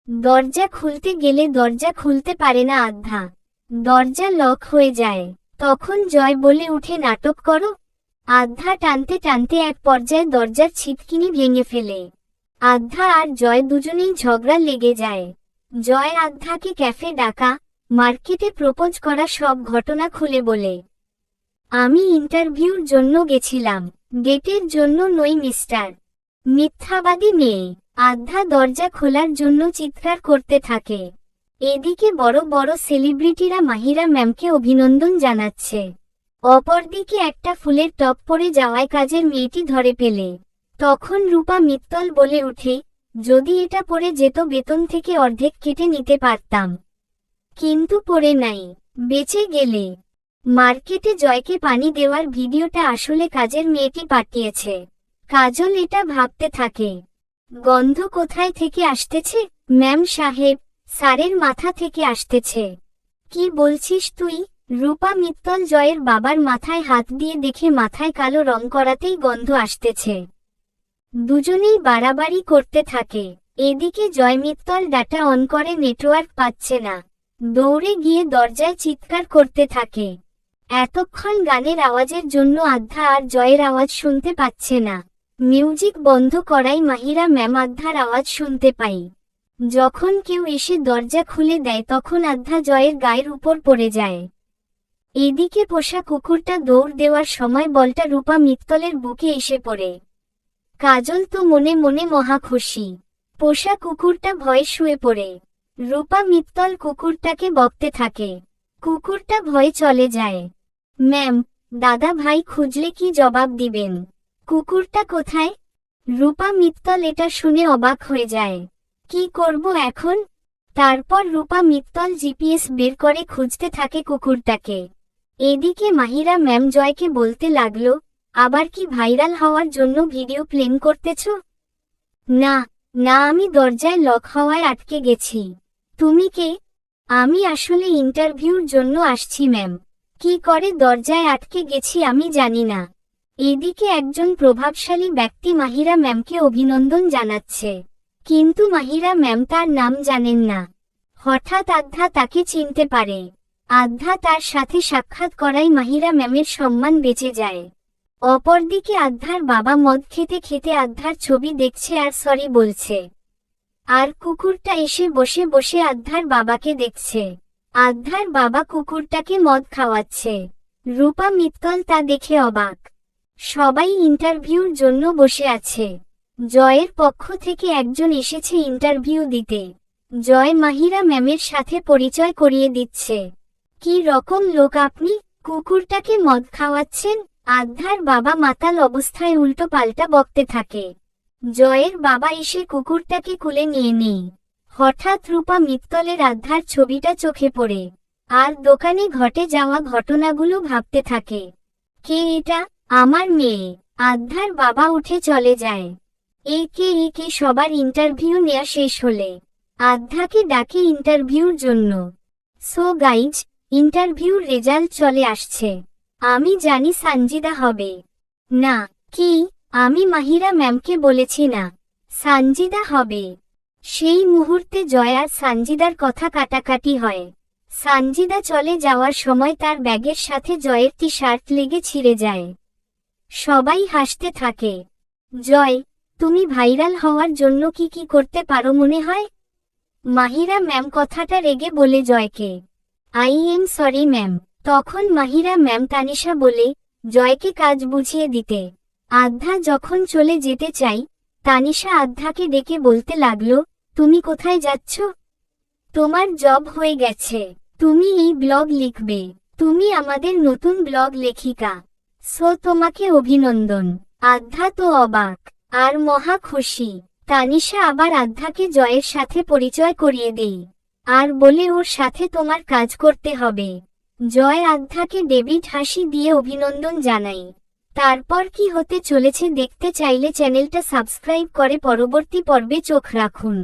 দরজা খুলতে গেলে দরজা খুলতে পারে না আধ্যা। দরজা লক হয়ে যায়। তখন জয় বলে উঠে, নাটক করো। আধ্যা টানতে টানতে এক পর্যায়ে দরজার ছিটকিনি ভেঙে ফেলে। আধ্যা আর জয় দুজনেই ঝগড়া লেগে যায়। জয় আধ্যাকে ক্যাফে ডাকা, মার্কেটে প্রপোজ করা সব ঘটনা খুলে বলে। আমি ইন্টারভিউর জন্য গেছিলাম, ডেটের জন্য নই মিস্টার। মিথ্যাবাদী মেয়ে। আধ্যা দরজা খোলার জন্য চিৎকার করতে থাকে। এদিকে বড় বড় সেলিব্রিটিরা মাহিরা ম্যামকে অভিনন্দন জানাচ্ছে। অপরদিকে একটা ফুলের টপ পরে যাওয়ায় কাজের মেয়েটি ধরে পেলে। তখন রূপা মিত্তল বলে উঠে, যদি এটা পরে যেত বেতন থেকে অর্ধেক কেটে নিতে পারতাম, কিন্তু পরে নাই, বেঁচে গেলে। মার্কেটে জয়কে পানি দেওয়ার ভিডিওটা আসলে কাজের মেয়েটি পাঠিয়েছে। কাজল এটা ভাবতে থাকে, গন্ধ কোথায় থেকে আসতেছে? ম্যাম সাহেব, স্যারের মাথা থেকে আসতেছে। কি বলছিস তুই? রূপা মিত্তল জয়ের বাবার মাথায় হাত দিয়ে দেখে মাথায় কালো রং করাতেই গন্ধ আসতেছে। দুজনেই বাড়াবাড়ি করতে থাকে। এদিকে জয় মিত্তল ডাটা অন করে, নেটওয়ার্ক পাচ্ছে না। দৌড়ে গিয়ে দরজায় চিৎকার করতে থাকে। এতক্ষণ গানের আওয়াজের জন্য আধ্যা আর জয়ের আওয়াজ শুনতে পাচ্ছে না। মিউজিক বন্ধ করাই মাহিরা ম্যাম আধ্যার আওয়াজ শুনতে পাই। যখন কেউ এসে দরজা খুলে দেয় তখন আধ্যা জয়ের গায়ের উপর পড়ে যায়। এদিকে পোষা কুকুরটা দৌড় দেওয়ার সময় বলটা রূপা মিত্তলের বুকে এসে পড়ে। কাজল তো মনে মনে মহা খুশি। পোষা কুকুরটা ভয়ে শুয়ে পড়ে। রূপা মিত্তল কুকুরটাকে বকতে থাকে। কুকুরটা ভয়ে চলে যায়। ম্যাম, দাদা ভাই খুঁজলে কি জবাব দিবেন? কুকুরটা কোথায়? রূপা মিত্তল এটা শুনে অবাক হয়ে যায়। কি করব এখন? তারপর রূপা মিত্তল জিপিএস বের করে খুঁজতে থাকে কুকুরটাকে। এদিকে মাহিরা ম্যাম জয়কে বলতে লাগলো, আবার কি ভাইরাল হওয়ার জন্য ভিডিও প্লেন করতেছ? না না, আমি দরজায় লক হওয়ায় আটকে গেছি। তুমি কে? আমি আসলে ইন্টারভিউর জন্য আসছি ম্যাম। কি করে দরজায় আটকে গেছি আমি জানি না। এদিকে একজন প্রভাবশালী ব্যক্তি মাহিরা ম্যামকে অভিনন্দন জানাচ্ছে, কিন্তু মাহিরা ম্যাম তার নাম জানেন না। হঠাৎ আধ্যা তাকে চিনতে পারে। আধ্যা তার সাথে সাক্ষাৎ করায় মাহিরা ম্যামের সম্মান বেঁচে যায়। অপরদিকে আধ্যার বাবা মদ খেতে খেতে আধ্যার ছবি দেখছে আর সরি বলছে। আর কুকুরটা এসে বসে বসে আধ্যার বাবাকে দেখছে। আধ্যার বাবা কুকুরটাকে মদ খাওয়াচ্ছে। রূপা মিত্তল তা দেখে অবাক। সবাই ইন্টারভিউর জন্য বসে আছে। জয়ের পক্ষ থেকে একজন এসেছে ইন্টারভিউ দিতে। জয় মাহিরা ম্যামের সাথে পরিচয় করিয়ে দিচ্ছে। কি রকম লোক আপনি, কুকুরটাকে মদ খাওয়াচ্ছেন? আধ্যার বাবা মাতাল অবস্থায় উল্টো পাল্টা বকতে থাকে। জয়ের বাবা এসে কুকুরটাকে কুলে নিয়ে নেই। হঠাৎ রূপা মিত্তলের আধ্যার ছবিটা চোখে পড়ে। আর দোকানে ঘটে যাওয়া ঘটনাগুলো ভাবতে থাকে। কে এটা? আমার মেয়ে। আধ্যার বাবা উঠে চলে যায়। একে সবার ইন্টারভিউ নেওয়া শেষ হলে আধ্যাকে ডাকে ইন্টারভিউর জন্য। সো গাইজ, ইন্টারভিউর রেজাল্ট চলে আসছে। আমি জানি সানজিদা হবে। না, কি? আমি মাহিরা ম্যামকে বলেছি না, সানজিদা হবে। সেই মুহূর্তে জয় আর সানজিদার কথা কাটাকাটি হয়। সানজিদা চলে যাওয়ার সময় তার ব্যাগের সাথে জয়ের টি শার্ট লেগে ছিঁড়ে যায়। সবাই হাসতে থাকে। জয়, তুমি ভাইরাল হওয়ার জন্য কি কি করতে পারো মনে হয়? মাহিরা ম্যাম কথাটা রেগে বলে জয়কে। I am sorry ma'am. তখন মাহিরা ম্যাম তানিশা বলে, জয়কে কাজ বুঝিয়ে দিতে। আধ্যা যখন চলে যেতে চাই, তানিশা আধ্যাকে ডেকে বলতে লাগলো, তুমি কোথায় যাচ্ছ? তোমার জব হয়ে গেছে। তুমি এই ব্লগ লিখবে। তুমি আমাদের নতুন ব্লগ লেখিকা। সো তোমাকে অভিনন্দন। আধ্যা তো অবাক আর মহা খুশি। তানিশা আবার আধ্যাকে জয়ের সাথে পরিচয় করিয়ে দেই আর বলে ওর সাথে তোমার কাজ করতে হবে। জয় আধ্যাকে ডেভিড হাসি দিয়ে অভিনন্দন জানাই। তারপর কি হতে চলেছে দেখতে চাইলে চ্যানেলটা সাবস্ক্রাইব করে পরবর্তী পর্বে চোখ রাখুন।